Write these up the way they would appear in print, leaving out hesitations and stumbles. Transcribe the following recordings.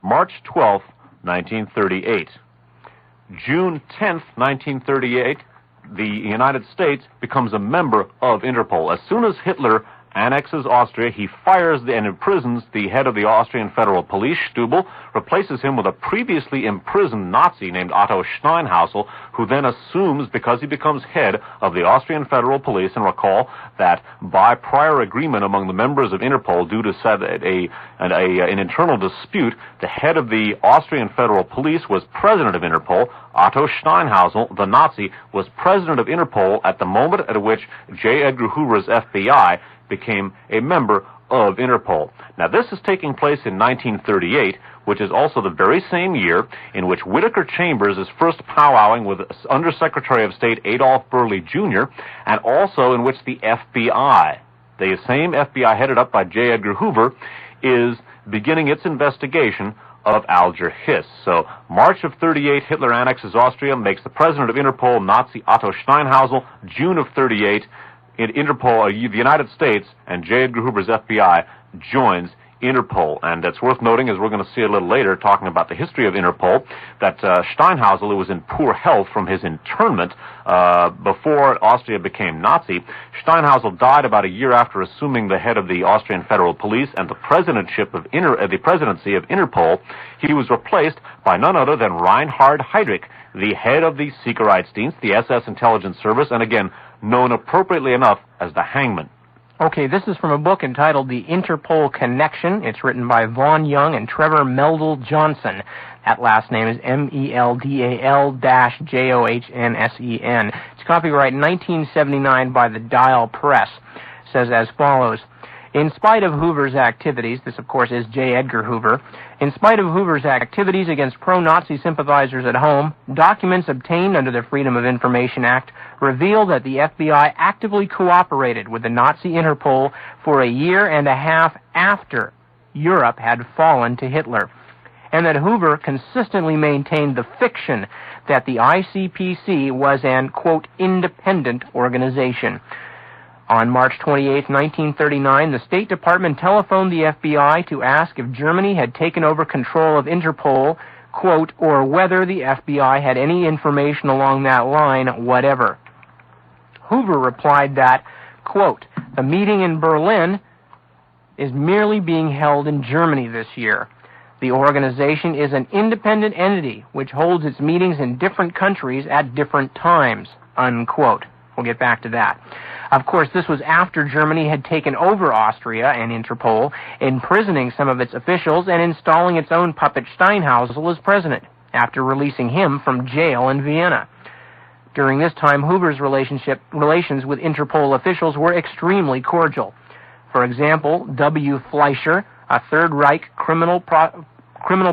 March 12, 1938. June 10, 1938, the United States becomes a member of Interpol. As soon as Hitler annexes Austria, he fires and imprisons the head of the Austrian Federal Police, Stubel, replaces him with a previously imprisoned Nazi named Otto Steinhausel, who then assumes, because he becomes head of the Austrian Federal Police, and recall that by prior agreement among the members of Interpol, due to an internal dispute, the head of the Austrian Federal Police was president of Interpol. Otto Steinhausel, the Nazi, was president of Interpol at the moment at which J. Edgar Hoover's FBI became a member of Interpol. Now, this is taking place in 1938, which is also the very same year in which Whittaker Chambers is first powwowing with Undersecretary of State Adolph Burley Jr., and also in which the FBI, the same FBI headed up by J. Edgar Hoover, is beginning its investigation of Alger Hiss. So, March of 38, Hitler annexes Austria, makes the president of Interpol Nazi Otto Steinhausel. June of 38, in Interpol, the United States and J. Edgar Hoover's FBI joins Interpol. And it's worth noting, as we're going to see a little later, talking about the history of Interpol, that Steinhausel, who was in poor health from his internment before Austria became Nazi, Steinhausel died about a year after assuming the head of the Austrian Federal Police and the presidency of Interpol. He was replaced by none other than Reinhard Heydrich, the head of the Sicherheitsdienst, the SS intelligence service, and again, known appropriately enough as the Hangman. Okay, this is from a book entitled The Interpol Connection. It's written by Vaughn Young and Trevor Meldal Johnson. That last name is Meldal-Johnnsen. It's copyright 1979 by the Dial Press. It says as follows: in spite of Hoover's activities, this of course is J. Edgar Hoover, in spite of Hoover's activities against pro-Nazi sympathizers at home, documents obtained under the Freedom of Information Act reveal that the FBI actively cooperated with the Nazi Interpol for a year and a half after Europe had fallen to Hitler, and that Hoover consistently maintained the fiction that the ICPC was an, quote, independent organization. On March 28, 1939, the State Department telephoned the FBI to ask if Germany had taken over control of Interpol, quote, or whether the FBI had any information along that line, whatever. Hoover replied that, quote, the meeting in Berlin is merely being held in Germany this year. The organization is an independent entity which holds its meetings in different countries at different times, unquote. We'll get back to that. Of course, this was after Germany had taken over Austria and Interpol, imprisoning some of its officials and installing its own puppet Steinhausel as president, after releasing him from jail in Vienna. During this time, Hoover's relations with Interpol officials were extremely cordial. For example, W. Fleischer, a Third Reich criminal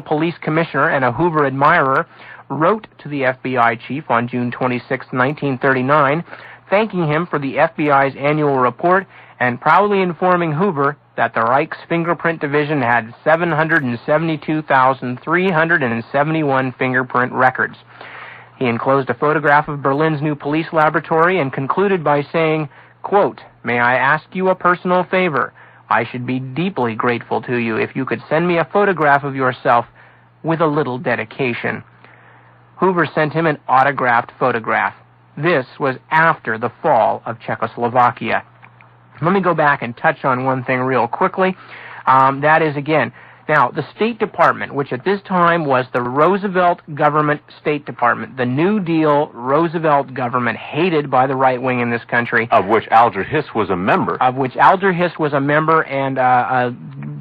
police commissioner and a Hoover admirer, wrote to the FBI chief on June 26, 1939, thanking him for the FBI's annual report and proudly informing Hoover that the Reich's fingerprint division had 772,371 fingerprint records. He enclosed a photograph of Berlin's new police laboratory and concluded by saying, quote, may I ask you a personal favor? I should be deeply grateful to you if you could send me a photograph of yourself with a little dedication. Hoover sent him an autographed photograph. This was after the fall of Czechoslovakia. Let me go back and touch on one thing real quickly. That is, again, now, the State Department, which at this time was the Roosevelt government State Department, the New Deal Roosevelt government hated by the right wing in this country. Of which Alger Hiss was a member. And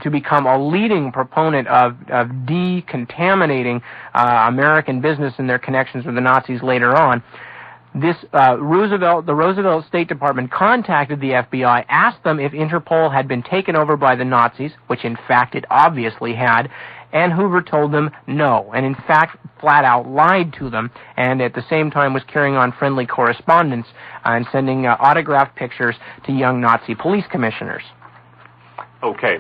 to become a leading proponent of decontaminating American business and their connections with the Nazis later on. The Roosevelt State Department contacted the FBI, asked them if Interpol had been taken over by the Nazis, which in fact it obviously had, and Hoover told them no, and in fact flat out lied to them, and at the same time was carrying on friendly correspondence and sending autographed pictures to young Nazi police commissioners. Okay.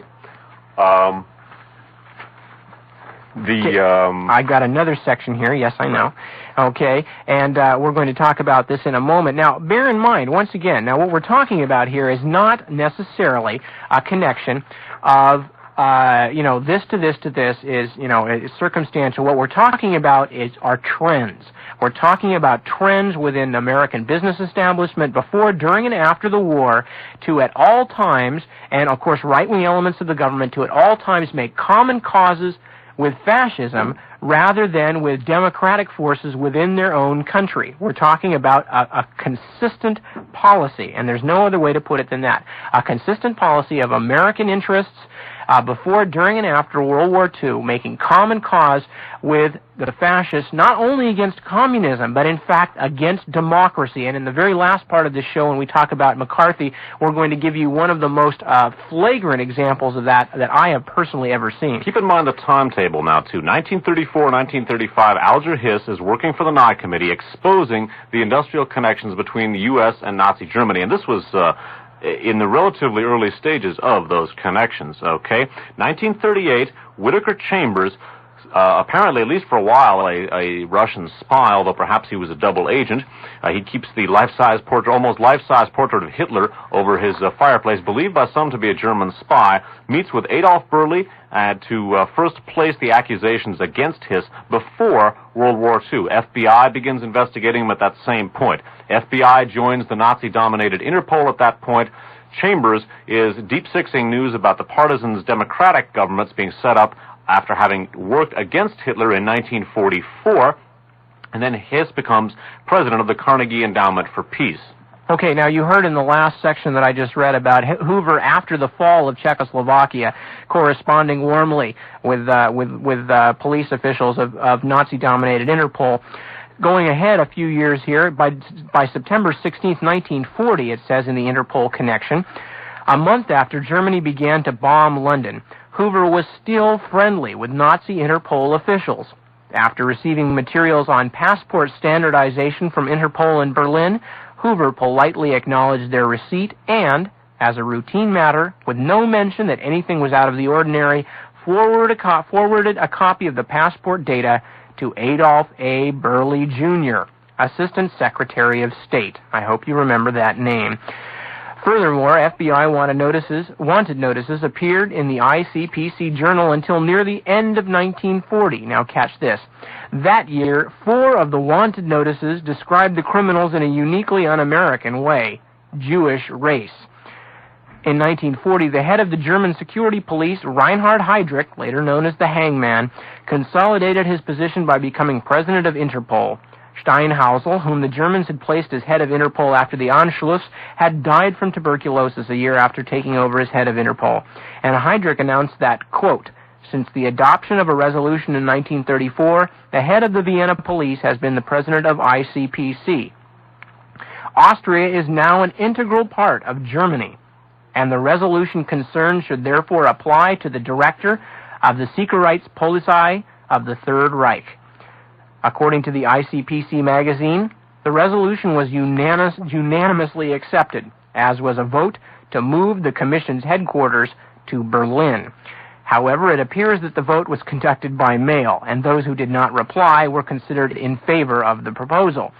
I got another section here, yes, I know. Okay, and we're going to talk about this in a moment. Now, bear in mind, once again, now what we're talking about here is not necessarily a connection of this to this to this is, is circumstantial. What we're talking about are trends. We're talking about trends within the American business establishment before, during, and after the war to at all times, and of course right-wing elements of the government, to at all times make common causes with fascism rather than with democratic forces within their own country. We're talking about a consistent policy, and there's no other way to put it than that. A consistent policy of American interests before, during, and after World War II, making common cause with the fascists, not only against communism, but in fact against democracy. And in the very last part of this show, when we talk about McCarthy, we're going to give you one of the most flagrant examples of that I have personally ever seen. Keep in mind the timetable now, too. 1934, 1935, Alger Hiss is working for the Nye Committee, exposing the industrial connections between the U.S. and Nazi Germany. And this was in the relatively early stages of those connections, okay? 1938, Whittaker Chambers, apparently, at least for a while, a Russian spy, although perhaps he was a double agent. He keeps the almost life-size portrait of Hitler over his fireplace, believed by some to be a German spy, meets with Adolf Berle to first place the accusations against Hiss before World War II. FBI begins investigating him at that same point. FBI joins the Nazi-dominated Interpol at that point. Chambers is deep-sixing news about the partisans' democratic governments being set up after having worked against Hitler in 1944, and then Hiss becomes president of the Carnegie Endowment for Peace. Okay, now you heard in the last section that I just read about Hoover after the fall of Czechoslovakia corresponding warmly with police officials of Nazi-dominated Interpol. Going ahead a few years here, by September 16th, 1940, it says in the Interpol connection, a month after Germany began to bomb London, Hoover was still friendly with Nazi Interpol officials. After receiving materials on passport standardization from Interpol in Berlin, Hoover politely acknowledged their receipt and, as a routine matter, with no mention that anything was out of the ordinary, forwarded a copy of the passport data to Adolf A. Berle, Jr., Assistant Secretary of State. I hope you remember that name. Furthermore, FBI wanted notices appeared in the ICPC Journal until near the end of 1940. Now catch this. That year, 4 of the wanted notices described the criminals in a uniquely un-American way: Jewish race. In 1940, the head of the German security police, Reinhard Heydrich, later known as the Hangman, consolidated his position by becoming president of Interpol. Steinhausel, whom the Germans had placed as head of Interpol after the Anschluss, had died from tuberculosis a year after taking over as head of Interpol. And Heydrich announced that, quote, since the adoption of a resolution in 1934, the head of the Vienna police has been the president of ICPC. Austria is now an integral part of Germany, and the resolution concerned should therefore apply to the director of the Sicherheitspolizei of the Third Reich. According to the ICPC magazine, the resolution was unanimously accepted, as was a vote to move the Commission's headquarters to Berlin. However, it appears that the vote was conducted by mail, and those who did not reply were considered in favor of the proposal.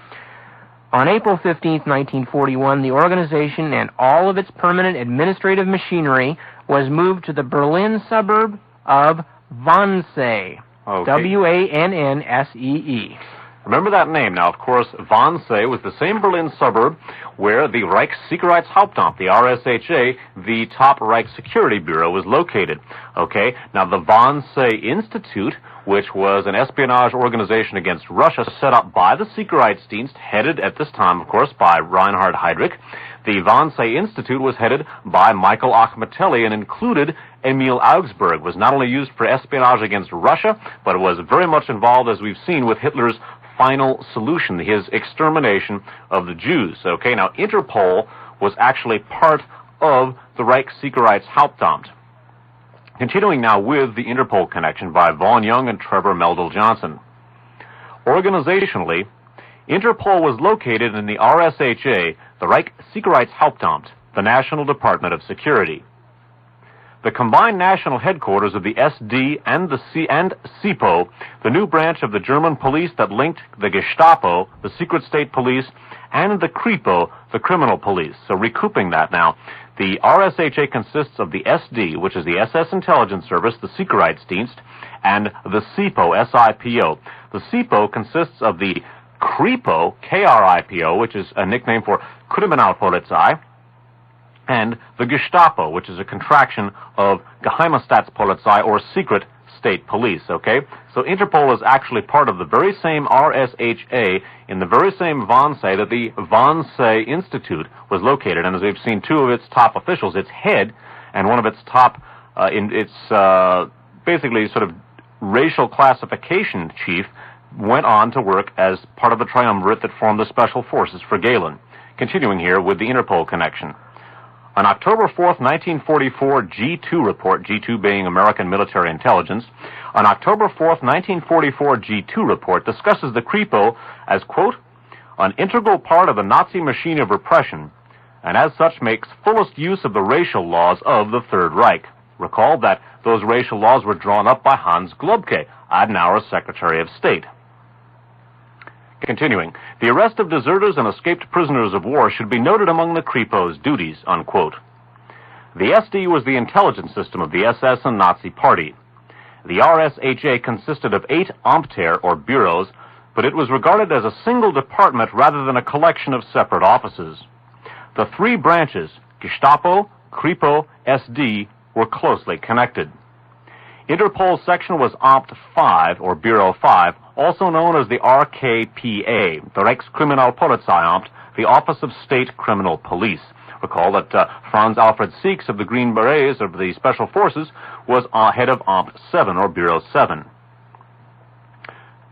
On April 15, 1941, the organization and all of its permanent administrative machinery was moved to the Berlin suburb of Wannsee. Okay. Wannsee. Remember that name. Now, of course, Wannsee was the same Berlin suburb where the Reichssicherheitshauptamt, the RSHA, the top Reich Security Bureau, was located. Okay? Now, the Wannsee Institute, which was an espionage organization against Russia set up by the Sicherheitsdienst, headed at this time, of course, by Reinhard Heydrich. The Wannsee Institute was headed by Michael Akhmetelli and included Emil Augsburg, was not only used for espionage against Russia, but it was very much involved, as we've seen, with Hitler's final solution, his extermination of the Jews. Okay, now Interpol was actually part of the Reichssicherheitshauptamt. Continuing now with the Interpol connection by Vaughn Young and Trevor Meldal Johnson. Organizationally, Interpol was located in the RSHA, the Reichssicherheitshauptamt, the National Department of Security. The combined national headquarters of the SD and the SIPO, the new branch of the German police that linked the Gestapo, the secret state police, and the Kripo, the criminal police. So recouping that now, The RSHA consists of the SD, which is the SS Intelligence Service, the Sicherheitsdienst, and the SIPO, S-I-P-O. The SIPO consists of the KRIPO, K-R-I-P-O, which is a nickname for Kriminalpolizei, and the Gestapo, which is a contraction of Geheimstaatspolizei, or secret state police, okay? So Interpol is actually part of the very same RSHA in the very same Wannsee that the Wannsee Institute was located. And as we've seen, two of its top officials, its head and one of its top, basically sort of racial classification chief, went on to work as part of the triumvirate that formed the Special Forces for Galen. Continuing here with the Interpol connection. On October 4th, 1944, G2 report, G2 being American Military Intelligence, on October 4th, 1944, G2 report discusses the KRIPO as, quote, an integral part of the Nazi machine of repression, and as such makes fullest use of the racial laws of the Third Reich. Recall that those racial laws were drawn up by Hans Globke, Adenauer's Secretary of State. Continuing, the arrest of deserters and escaped prisoners of war should be noted among the KRIPO's duties, unquote. The SD was the intelligence system of the SS and Nazi Party. The RSHA consisted of 8 Amter, or bureaus, but it was regarded as a single department rather than a collection of separate offices. The 3 branches, Gestapo, KRIPO, SD, were closely connected. Interpol's section was Amt 5, or Bureau 5, also known as the RKPA, the Reichskriminalpolizeiamt, the Office of State Criminal Police. Recall that Franz Alfred Seeks of the Green Berets of the Special Forces was head of Amt 7, or Bureau 7.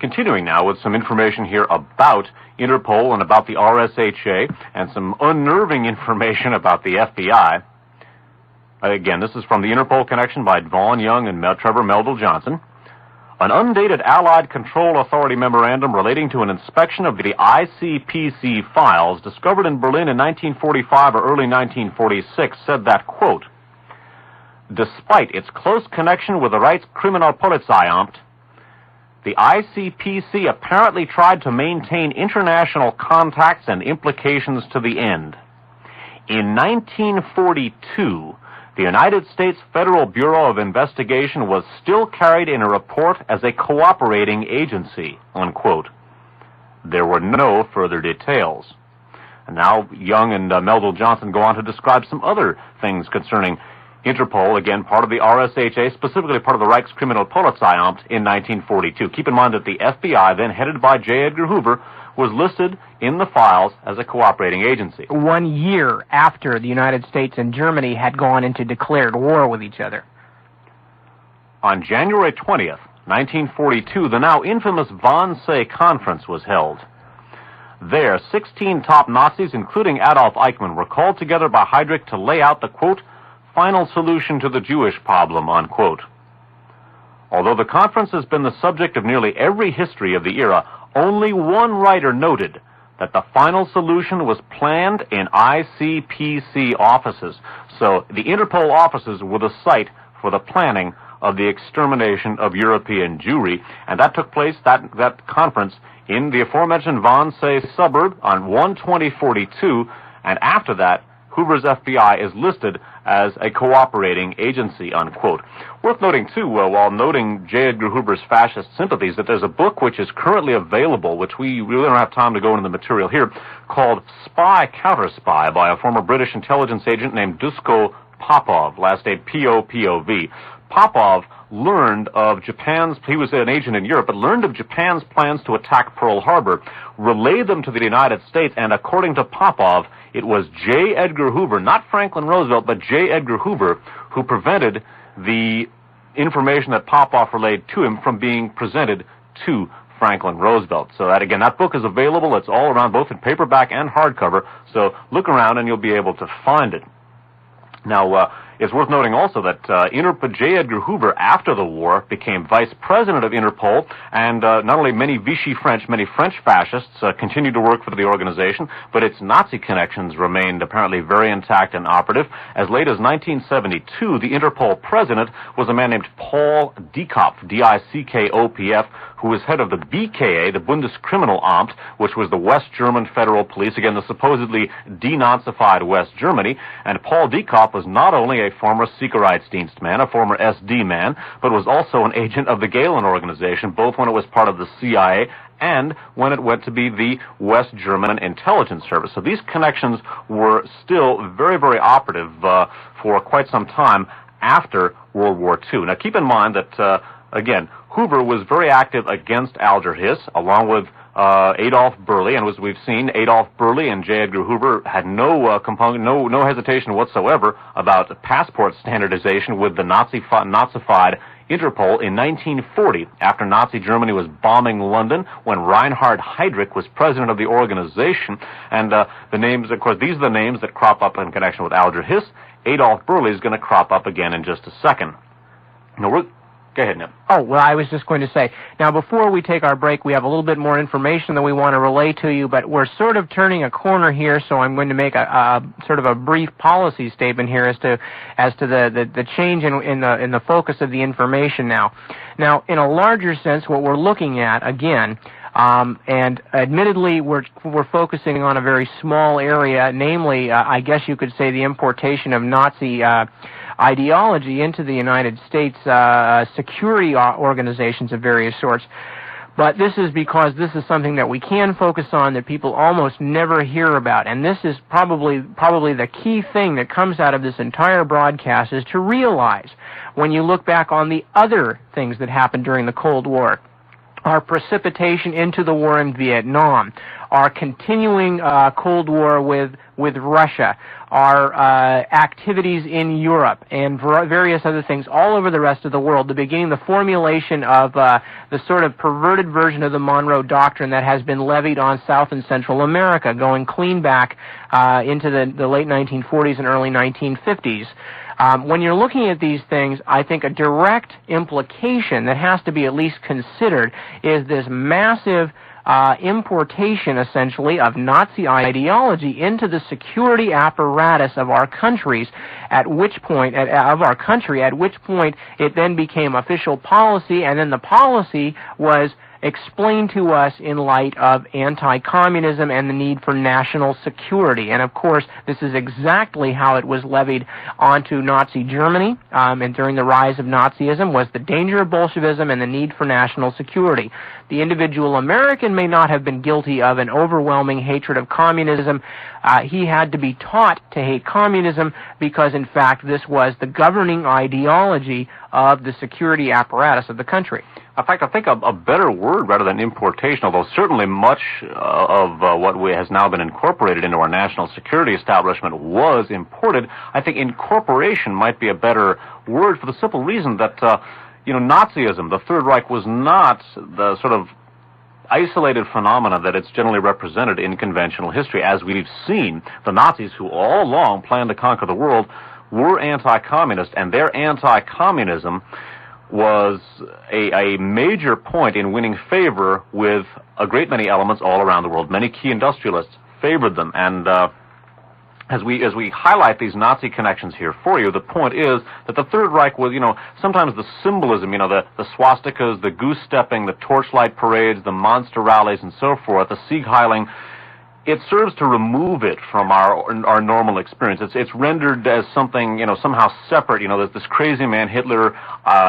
Continuing now with some information here about Interpol and about the RSHA, and some unnerving information about the FBI. Again, this is from the Interpol Connection by Vaughn Young and Trevor Meldal Johnson. An undated Allied Control Authority memorandum relating to an inspection of the ICPC files discovered in Berlin in 1945 or early 1946 said that, quote, despite its close connection with the Reichskriminalpolizeiamt, the ICPC apparently tried to maintain international contacts and implications to the end. In 1942, the United States Federal Bureau of Investigation was still carried in a report as a cooperating agency, unquote. There were no further details. And now Young and Meldal Johnson go on to describe some other things concerning Interpol, again, part of the RSHA, specifically part of the Reichskriminalpolizeiamt in 1942. Keep in mind that the FBI, then headed by J. Edgar Hoover, was listed in the files as a cooperating agency. 1 year after the United States and Germany had gone into declared war with each other. On January 20th, 1942, the now infamous Wannsee Conference was held. There, 16 top Nazis, including Adolf Eichmann, were called together by Heydrich to lay out the, quote, final solution to the Jewish problem, unquote. Although the conference has been the subject of nearly every history of the era, only one writer noted that the final solution was planned in ICPC offices. So the Interpol offices were the site for the planning of the extermination of European Jewry, and that took place, that conference, in the aforementioned Wannsee suburb on 1/20/42, and after that, Hoover's FBI is listed as a cooperating agency, unquote. Worth noting, too, while noting J. Edgar Hoover's fascist sympathies, that there's a book which is currently available, which we really don't have time to go into the material here, called Spy Counter Spy by a former British intelligence agent named Dusko Popov, last name P-O-P-O-V. Popov learned of he was an agent in Europe, but learned of Japan's plans to attack Pearl Harbor, relayed them to the United States, and according to Popov, it was J. Edgar Hoover, not Franklin Roosevelt, but J. Edgar Hoover, who prevented the information that Popov relayed to him from being presented to Franklin Roosevelt. So that book is available. It's all around, both in paperback and hardcover. So look around and you'll be able to find it. Now, It's worth noting also that J. Edgar Hoover, after the war, became vice president of Interpol, and not only many French fascists continued to work for the organization, but its Nazi connections remained apparently very intact and operative. As late as 1972, the Interpol president was a man named Paul Dickopf, D-I-C-K-O-P-F, who was head of the BKA, the Bundeskriminalamt, which was the West German federal police, again, the supposedly denazified West Germany. And Paul Dickopf was not only a former Sicherheitsdienstman, a former SD man, but was also an agent of the Gehlen organization, both when it was part of the CIA and when it went to be the West German intelligence service. So these connections were still very, very operative for quite some time after World War II. Now, keep in mind that, again, Hoover was very active against Alger Hiss, along with Adolf Berle, and as we've seen, Adolf Berle and J. Edgar Hoover had no hesitation whatsoever about passport standardization with the Nazified Interpol in 1940, after Nazi Germany was bombing London, when Reinhard Heydrich was president of the organization. And the names, of course, these are the names that crop up in connection with Alger Hiss. Adolf Berle is going to crop up again in just a second. Now, go ahead, Nip. Oh, well, I was just going to say, now before we take our break, we have a little bit more information that we want to relay to you, but we're sort of turning a corner here, so I'm going to make a sort of a brief policy statement here as to the change in the focus of the information now. Now, in a larger sense, what we're looking at, again, and admittedly, we're focusing on a very small area, namely, I guess you could say, the importation of Nazi ideology into the United States security organizations of various sorts. But this is because this is something that we can focus on that people almost never hear about. And this is probably the key thing that comes out of this entire broadcast, is to realize, when you look back on the other things that happened during the Cold War, our precipitation into the war in Vietnam, our continuing Cold War with Russia, our activities in Europe, and various other things all over the rest of the world, the beginning, the formulation of the sort of perverted version of the Monroe Doctrine that has been levied on South and Central America, going clean back into the late 1940s and early 1950s. When you're looking at these things, I think a direct implication that has to be at least considered is this massive importation, essentially, of Nazi ideology into the security apparatus of our countries, at which point it then became official policy, and then the policy was explained to us in light of anti-communism and the need for national security. And of course, this is exactly how it was levied onto Nazi Germany, and during the rise of Nazism, was the danger of Bolshevism and the need for national security. The individual American may not have been guilty of an overwhelming hatred of communism. He had to be taught to hate communism because, in fact, this was the governing ideology of the security apparatus of the country. In fact, I think a better word rather than importation, although certainly much of what has now been incorporated into our national security establishment was imported, I think incorporation might be a better word, for the simple reason that, Nazism, the Third Reich, was not the sort of isolated phenomena that it's generally represented in conventional history. As we've seen, the Nazis, who all along planned to conquer the world, were anti-communist, and their anti-communism was a major point in winning favor with a great many elements all around the world. Many key industrialists favored them, and as we highlight these Nazi connections here for you, the point is that the Third Reich was, sometimes the symbolism, the swastikas, the goose-stepping, the torchlight parades, the monster rallies, and so forth, the Sieg-Heiling, it serves to remove it from our normal experience. It's rendered as something, somehow separate. This crazy man, Hitler,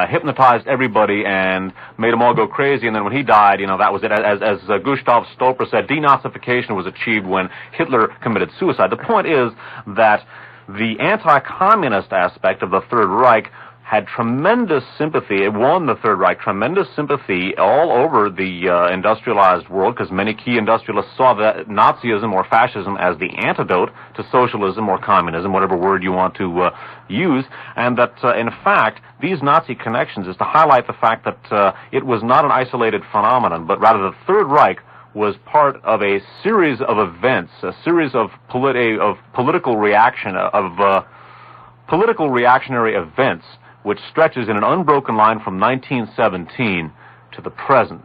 hypnotized everybody and made them all go crazy, and then when he died, that was it. As Gustav Stolper said, denazification was achieved when Hitler committed suicide. The point is that the anti-communist aspect of the Third Reich had tremendous sympathy. It won the Third Reich tremendous sympathy all over the industrialized world, because many key industrialists saw that Nazism or fascism as the antidote to socialism or communism, whatever word you want to use, and that, in fact, these Nazi connections is to highlight the fact that it was not an isolated phenomenon, but rather the Third Reich was part of a series of events, a series of political reaction, of political reactionary events which stretches in an unbroken line from 1917 to the present.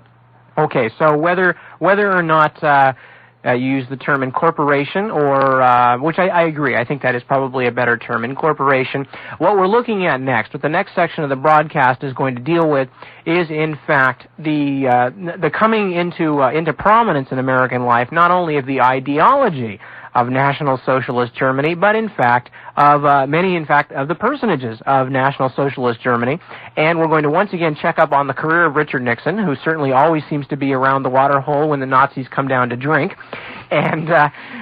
Okay, so whether or not you use the term incorporation, or which I agree, I think that is probably a better term, incorporation. What we're looking at next, what the next section of the broadcast is going to deal with, is in fact the coming into prominence in American life, not only of the ideology of National Socialist Germany, but in fact of many of the personages of National Socialist Germany. And we're going to once again check up on the career of Richard Nixon, who certainly always seems to be around the water hole when the Nazis come down to drink. And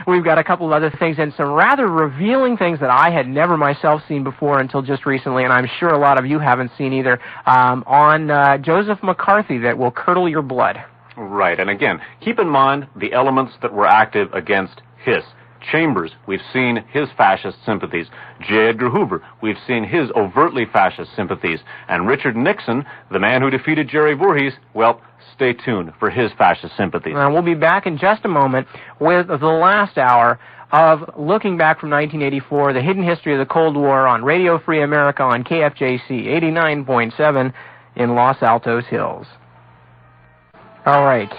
we've got a couple of other things and some rather revealing things that I had never myself seen before until just recently, and I'm sure a lot of you haven't seen either, on Joseph McCarthy that will curdle your blood. Right, and again, keep in mind the elements that were active against Hiss. Chambers, we've seen his fascist sympathies. J. Edgar Hoover, we've seen his overtly fascist sympathies. And Richard Nixon, the man who defeated Jerry Voorhees, well, stay tuned for his fascist sympathies. We'll be back in just a moment with the last hour of looking back from 1984, the hidden history of the Cold War on Radio Free America on KFJC 89.7 in Los Altos Hills. All right.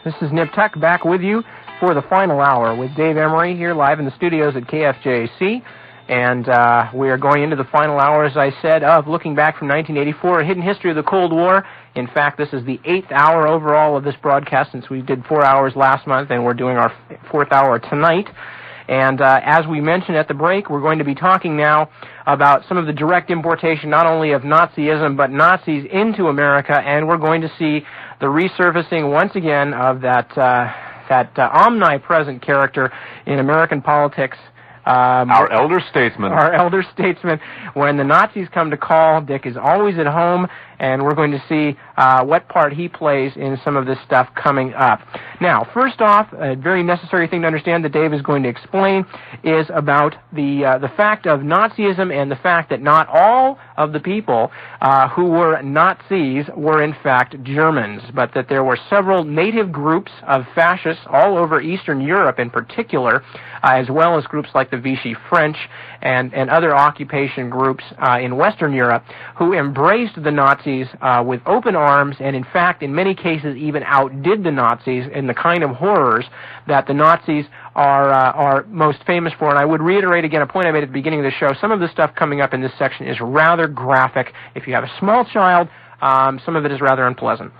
This is Nip Tuck back with you for the final hour with Dave Emory here live in the studios at KFJC. And we are going into the final hour, as I said, of looking back from 1984, a hidden history of the Cold War. In fact, this is the 8th hour overall of this broadcast since we did 4 hours last month, and we're doing our 4th hour tonight. And as we mentioned at the break, we're going to be talking now about some of the direct importation, not only of Nazism, but Nazis into America, and we're going to see the resurfacing once again of that omnipresent character in American politics. Our elder statesman. Our elder statesman. When the Nazis come to call, Dick is always at home, and we're going to see what part he plays in some of this stuff coming up. Now, first off, a very necessary thing to understand that Dave is going to explain is about the fact of Nazism and the fact that not all of the people who were Nazis were in fact Germans, but that there were several native groups of fascists all over Eastern Europe in particular, as well as groups like the Vichy French and other occupation groups in Western Europe who embraced the Nazis with open arms, and in fact, in many cases, even outdid the Nazis in the kind of horrors that the Nazis are most famous for. And I would reiterate again a point I made at the beginning of the show. Some of the stuff coming up in this section is rather graphic. If you have a small child, some of it is rather unpleasant.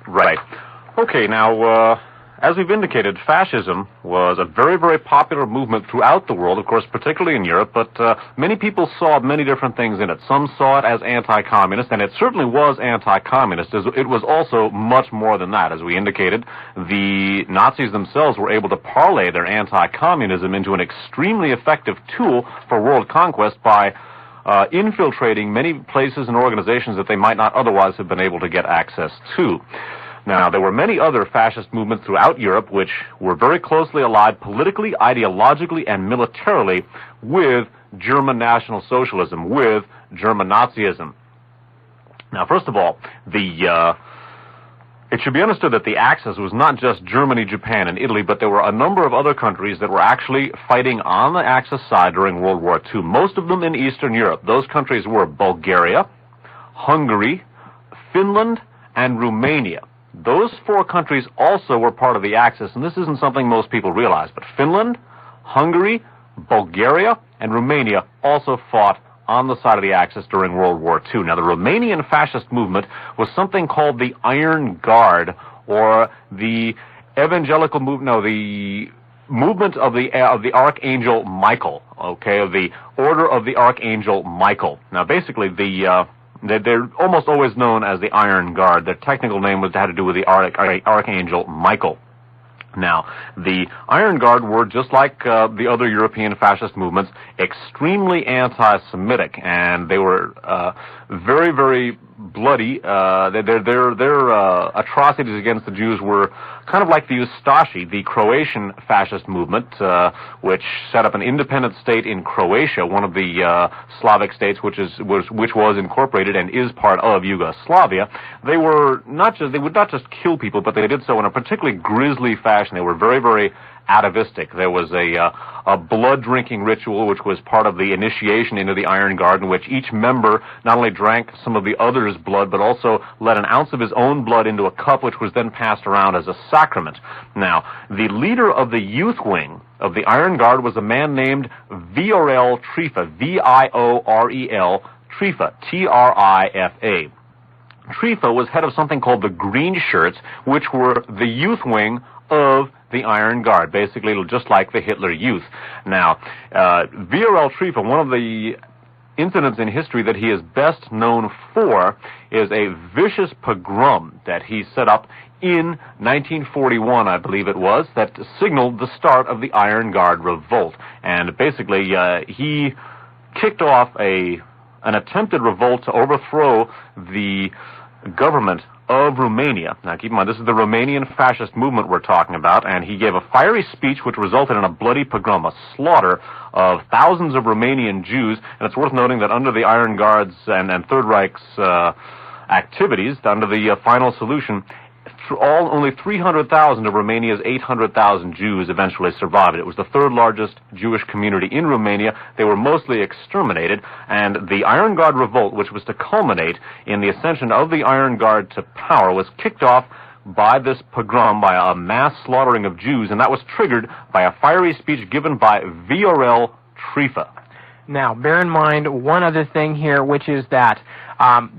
Right. Okay, now, as we've indicated, fascism was a very, very popular movement throughout the world, of course, particularly in Europe, but many people saw many different things in it. Some saw it as anti-communist, and it certainly was anti-communist. It was also much more than that. As we indicated, the Nazis themselves were able to parlay their anti-communism into an extremely effective tool for world conquest by infiltrating many places and organizations that they might not otherwise have been able to get access to. Now, there were many other fascist movements throughout Europe which were very closely allied politically, ideologically, and militarily with German National Socialism, with German Nazism. Now, first of all, it should be understood that the Axis was not just Germany, Japan, and Italy, but there were a number of other countries that were actually fighting on the Axis side during World War II, most of them in Eastern Europe. Those countries were Bulgaria, Hungary, Finland, and Romania. Those four countries also were part of the Axis, and this isn't something most people realize, but Finland, Hungary, Bulgaria, and Romania also fought on the side of the Axis during World War II. Now, the Romanian fascist movement was something called the Iron Guard, or the evangelical movement, the movement of the Archangel Michael, okay, of the Order of the Archangel Michael. Now, basically, they're almost always known as the Iron Guard. Their technical name had to do with the Archangel Michael. Now, the Iron Guard were, just like the other European fascist movements, extremely anti-Semitic, and they were very, very bloody. Their atrocities against the Jews were kind of like the Ustashi, the Croatian fascist movement, which set up an independent state in Croatia, one of the Slavic states which was incorporated and is part of Yugoslavia. They would not just kill people, but they did so in a particularly grisly fashion. They were very, very atavistic. There was a blood-drinking ritual, which was part of the initiation into the Iron Guard, in which each member not only drank some of the other's blood, but also let an ounce of his own blood into a cup, which was then passed around as a sacrament. Now, the leader of the youth wing of the Iron Guard was a man named Viorel Trifa, Viorel Trifa, Trifa. Trifa was head of something called the Green Shirts, which were the youth wing of the Iron Guard, basically just like the Hitler Youth. Now, Viorel Trifa, one of the incidents in history that he is best known for is a vicious pogrom that he set up in 1941, I believe it was, that signaled the start of the Iron Guard revolt. And basically, he kicked off an attempted revolt to overthrow the government of Romania. Now, keep in mind, this is the Romanian fascist movement we're talking about, and he gave a fiery speech which resulted in a bloody pogrom, a slaughter of thousands of Romanian Jews, and it's worth noting that under the Iron Guards and Third Reich's activities, under the final solution, only 300,000 of Romania's 800,000 Jews eventually survived. It was the third largest Jewish community in Romania. They were mostly exterminated, and the Iron Guard revolt, which was to culminate in the ascension of the Iron Guard to power, was kicked off by this pogrom, by a mass slaughtering of Jews, and that was triggered by a fiery speech given by Viorel Trifa. Now, bear in mind one other thing here, which is that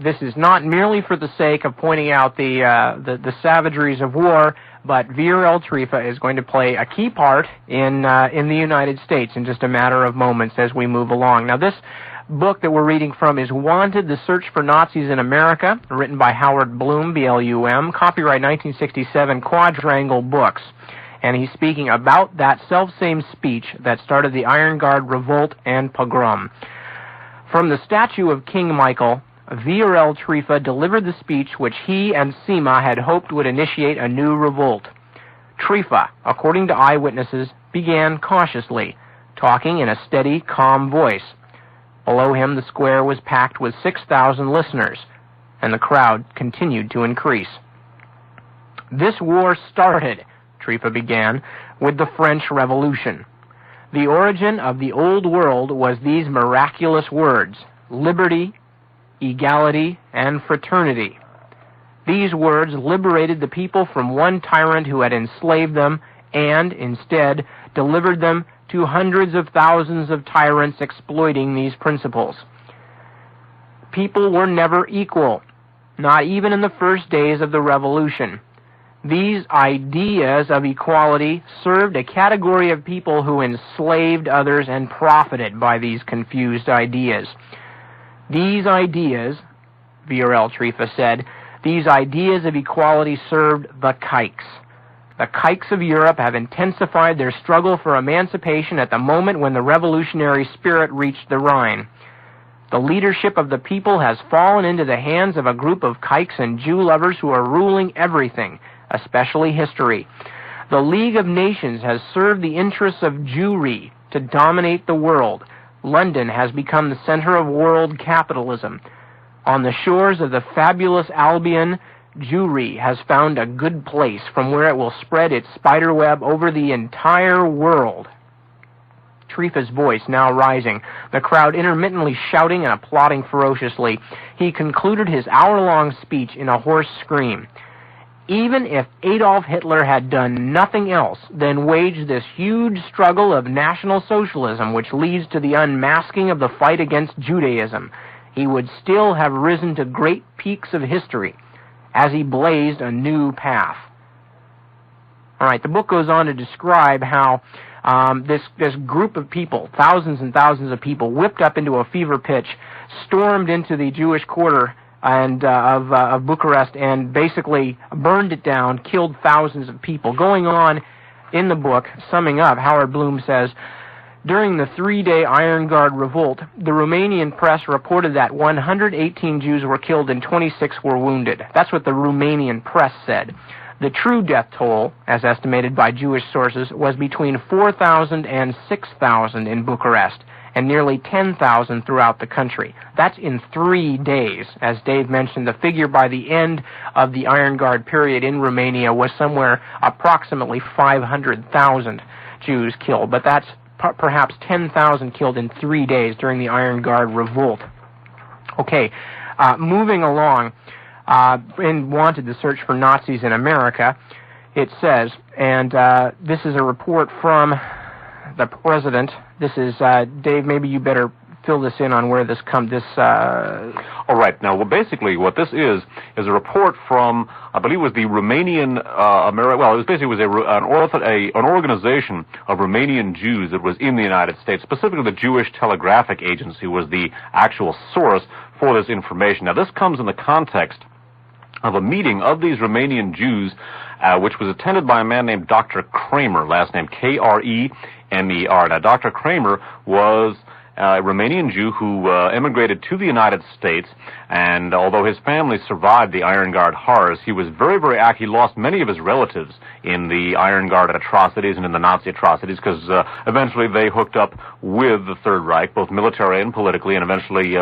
this is not merely for the sake of pointing out the savageries of war, but Viorel Trifa is going to play a key part in the United States in just a matter of moments as we move along. Now, this book that we're reading from is Wanted, The Search for Nazis in America, written by Howard Bloom, B-L-U-M, copyright 1967, Quadrangle Books. And he's speaking about that self-same speech that started the Iron Guard revolt and pogrom. From the statue of King Michael, Viorel Trifa delivered the speech which he and Sima had hoped would initiate a new revolt. Trifa, according to eyewitnesses, began cautiously, talking in a steady, calm voice. Below him, the square was packed with 6,000 listeners, and the crowd continued to increase. This war started, Trifa began, with the French Revolution. The origin of the old world was these miraculous words: liberty, equality, and fraternity. These words liberated the people from one tyrant who had enslaved them and, instead, delivered them to hundreds of thousands of tyrants exploiting these principles. People were never equal, not even in the first days of the revolution. These ideas of equality served a category of people who enslaved others and profited by these confused ideas. These ideas, Viorel Trifa said, these ideas of equality served the kikes. The kikes of Europe have intensified their struggle for emancipation at the moment when the revolutionary spirit reached the Rhine. The leadership of the people has fallen into the hands of a group of kikes and Jew lovers who are ruling everything, especially history. The League of Nations has served the interests of Jewry to dominate the world. London has become the center of world capitalism. On the shores of the fabulous Albion, Jewry has found a good place from where it will spread its spiderweb over the entire world. Trifa's voice now rising, the crowd intermittently shouting and applauding ferociously. He concluded his hour-long speech in a hoarse scream. Even if Adolf Hitler had done nothing else than wage this huge struggle of National Socialism which leads to the unmasking of the fight against Judaism, he would still have risen to great peaks of history as he blazed a new path. All right, the book goes on to describe how this group of people, thousands and thousands of people, whipped up into a fever pitch, stormed into the Jewish quarter of Bucharest and basically burned it down, killed thousands of people. Going on in the book, summing up, Howard Bloom says, during the 3-day Iron Guard revolt, the Romanian press reported that 118 Jews were killed and 26 were wounded. That's what the Romanian press said. The true death toll, as estimated by Jewish sources, was between 4,000 and 6,000 in Bucharest, and nearly 10,000 throughout the country. That's in 3 days. As Dave mentioned, the figure by the end of the Iron Guard period in Romania was somewhere approximately 500,000. Jews killed, but that's perhaps 10,000 killed in 3 days during the Iron Guard revolt. Okay, moving along, in Wanted, the Search for Nazis in America, it says, and this is a report from the president. This is, Dave, maybe you better fill this in on where this All right. Now, well, basically, what this is a report from, I believe it was the Romanian it was an organization of Romanian Jews that was in the United States. Specifically, the Jewish Telegraphic Agency was the actual source for this information. Now, this comes in the context of a meeting of these Romanian Jews, which was attended by a man named Dr. Kramer, last name Kremer. Now, Dr. Kramer was a Romanian Jew who emigrated to the United States, and although his family survived the Iron Guard horrors, he was very, very active. He lost many of his relatives in the Iron Guard atrocities and in the Nazi atrocities, because eventually they hooked up with the Third Reich, both military and politically, and eventually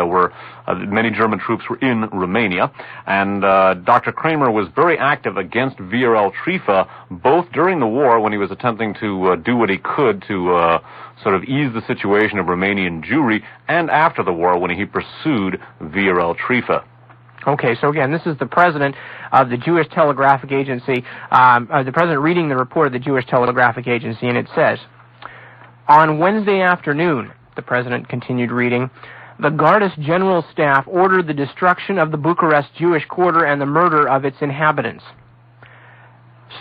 many German troops were in Romania. And Dr. Kramer was very active against VRL Trifa, both during the war when he was attempting to do what he could to sort of ease the situation of Romanian Jewry, and after the war when he pursued VRL Trifa. Okay, so again, this is the president of the Jewish Telegraphic Agency, the president reading the report of the Jewish Telegraphic Agency, and it says, "On Wednesday afternoon," the president continued reading, "the Gardist General Staff ordered the destruction of the Bucharest Jewish quarter and the murder of its inhabitants.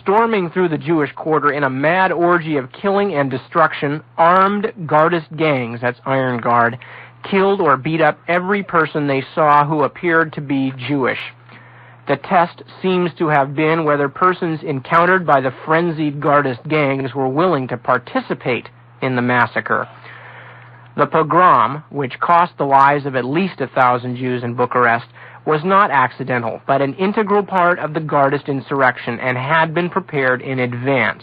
Storming through the Jewish quarter in a mad orgy of killing and destruction, armed Gardist gangs," that's Iron Guard, "killed or beat up every person they saw who appeared to be Jewish. The test seems to have been whether persons encountered by the frenzied Gardist gangs were willing to participate in the massacre. The pogrom, which cost the lives of at least 1,000 Jews in Bucharest, was not accidental, but an integral part of the Gardist insurrection and had been prepared in advance.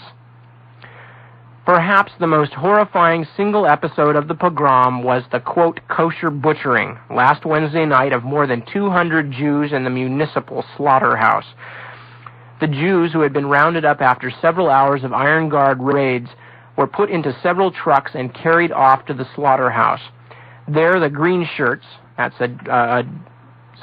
Perhaps the most horrifying single episode of the pogrom was the, quote, kosher butchering last Wednesday night of more than 200 Jews in the municipal slaughterhouse. The Jews, who had been rounded up after several hours of Iron Guard raids, were put into several trucks and carried off to the slaughterhouse. There, the green shirts, that's a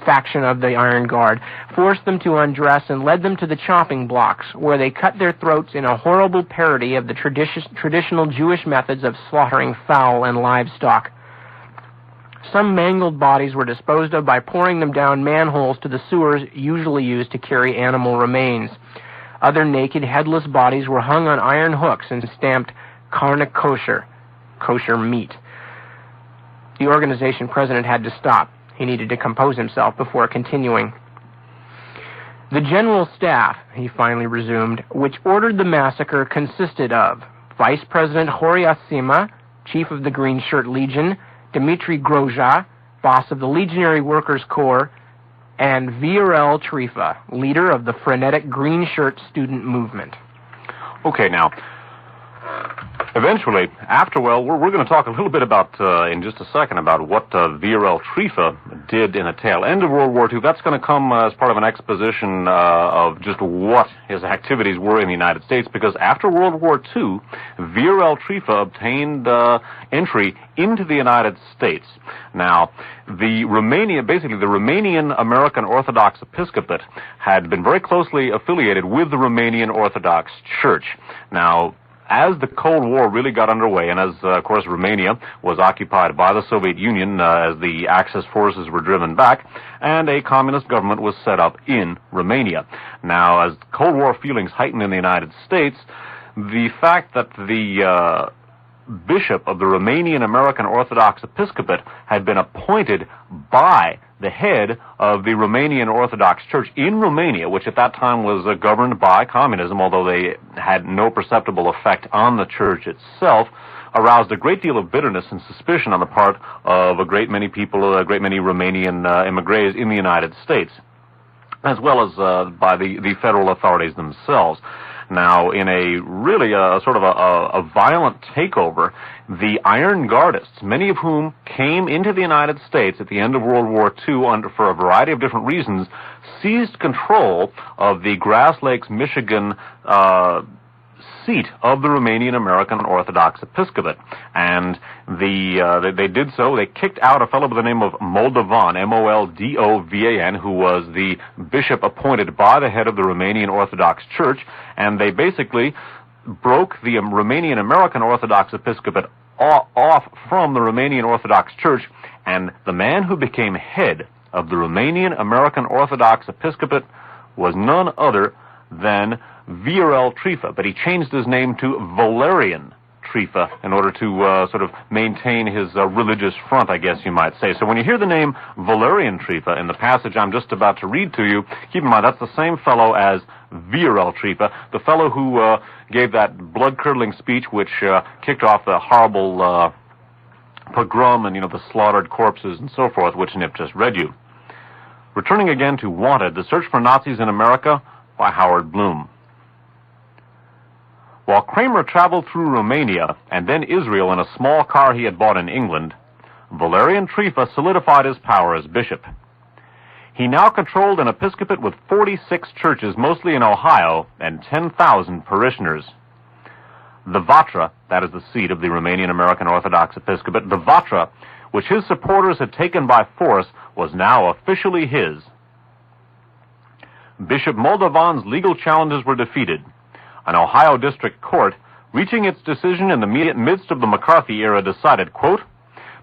faction of the Iron Guard, forced them to undress and led them to the chopping blocks, where they cut their throats in a horrible parody of the traditional Jewish methods of slaughtering fowl and livestock. Some mangled bodies were disposed of by pouring them down manholes to the sewers usually used to carry animal remains. Other naked, headless bodies were hung on iron hooks and stamped "Karna kosher," kosher meat. The organization president had to stop. He needed to compose himself before continuing. "The General Staff," he finally resumed, "which ordered the massacre consisted of Vice President Hori Asima, Chief of the Green Shirt Legion, Dmitry Grozha, boss of the Legionary Workers Corps, and VRL Trifa, leader of the frenetic Green Shirt student movement." Okay, now, eventually, we're going to talk a little bit about, in just a second, about what VRL Trifa did in the tail end of World War II. That's going to come as part of an exposition of just what his activities were in the United States, because after World War II, VRL Trifa obtained entry into the United States. Now, the Romanian American Orthodox Episcopate had been very closely affiliated with the Romanian Orthodox Church. Now, as the Cold War really got underway, and as, of course, Romania was occupied by the Soviet Union as the Axis forces were driven back, and a communist government was set up in Romania. Now, as Cold War feelings heightened in the United States, the fact that the bishop of the Romanian American Orthodox Episcopate had been appointed by the head of the Romanian Orthodox Church in Romania, which at that time was governed by communism, although they had no perceptible effect on the church itself, aroused a great deal of bitterness and suspicion on the part of a great many people, a great many Romanian emigres in the United States, as well as by the federal authorities themselves. Now, in a really sort of a violent takeover, the Iron Guardists, many of whom came into the United States at the end of World War II for a variety of different reasons, seized control of the Grass Lakes, Michigan seat of the Romanian American Orthodox Episcopate. And they did so. They kicked out a fellow by the name of Moldovan, Moldovan, who was the bishop appointed by the head of the Romanian Orthodox Church, and they basically broke the Romanian American Orthodox Episcopate off from the Romanian Orthodox Church, and the man who became head of the Romanian American Orthodox Episcopate was none other than Viorel Trifa, but he changed his name to Valerian Trifa in order to sort of maintain his religious front, I guess you might say. So when you hear the name Valerian Trifa in the passage I'm just about to read to you, keep in mind that's the same fellow as Viorel Trifa, the fellow who gave that blood-curdling speech which kicked off the horrible pogrom and, the slaughtered corpses and so forth, which Nip just read you. Returning again to Wanted, The Search for Nazis in America by Howard Bloom. While Kramer traveled through Romania and then Israel in a small car he had bought in England, Valerian Trifa solidified his power as bishop. He now controlled an episcopate with 46 churches, mostly in Ohio, and 10,000 parishioners. The Vatra, that is the seat of the Romanian American Orthodox Episcopate, the Vatra, which his supporters had taken by force, was now officially his. Bishop Moldovan's legal challenges were defeated. An Ohio district court, reaching its decision in the midst of the McCarthy era, decided, quote,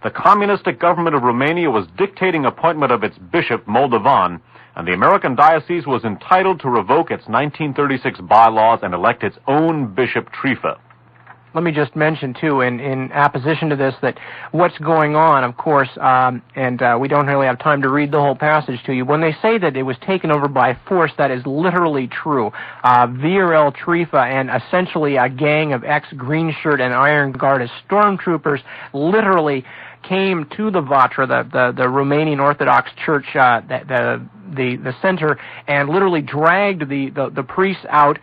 the communistic government of Romania was dictating appointment of its bishop, Moldovan, and the American diocese was entitled to revoke its 1936 bylaws and elect its own bishop, Trifa. Let me just mention, too, in opposition to this, that what's going on, of course, and we don't really have time to read the whole passage to you, when they say that it was taken over by force, that is literally true. Viorel Trifa and essentially a gang of ex-Green Shirt and Iron Guard stormtroopers literally came to the Vatra, the Romanian Orthodox Church, the center, and literally dragged the priests out,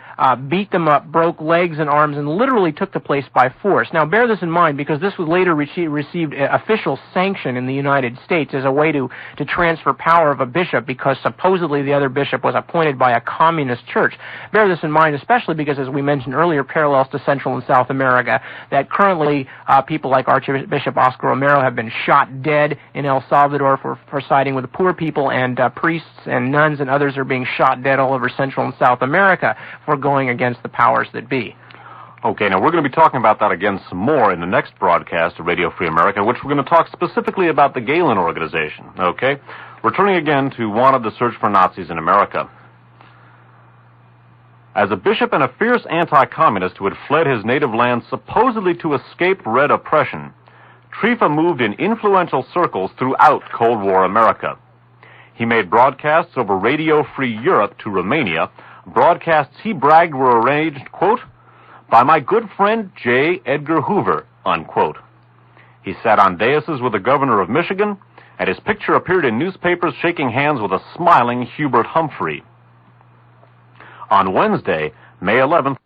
beat them up, broke legs and arms, and literally took the place by force. Now, bear this in mind, because this was later received official sanction in the United States as a way to transfer power of a bishop, because supposedly the other bishop was appointed by a communist church. Bear this in mind, especially because, as we mentioned earlier, parallels to Central and South America, that currently people like Archbishop Oscar Romero have been shot dead in El Salvador for siding with the poor people, and priests and nuns and others are being shot dead all over Central and South America for going against the powers that be. Okay, now we're going to be talking about that again some more in the next broadcast of Radio Free America, which we're going to talk specifically about the Galen organization, okay? Returning again to Wanted, The Search for Nazis in America. As a bishop and a fierce anti-communist who had fled his native land supposedly to escape Red oppression, Trifa moved in influential circles throughout Cold War America. He made broadcasts over Radio Free Europe to Romania, broadcasts he bragged were arranged, quote, by my good friend J. Edgar Hoover, unquote. He sat on daises with the governor of Michigan, and his picture appeared in newspapers shaking hands with a smiling Hubert Humphrey. On Wednesday, May 11th,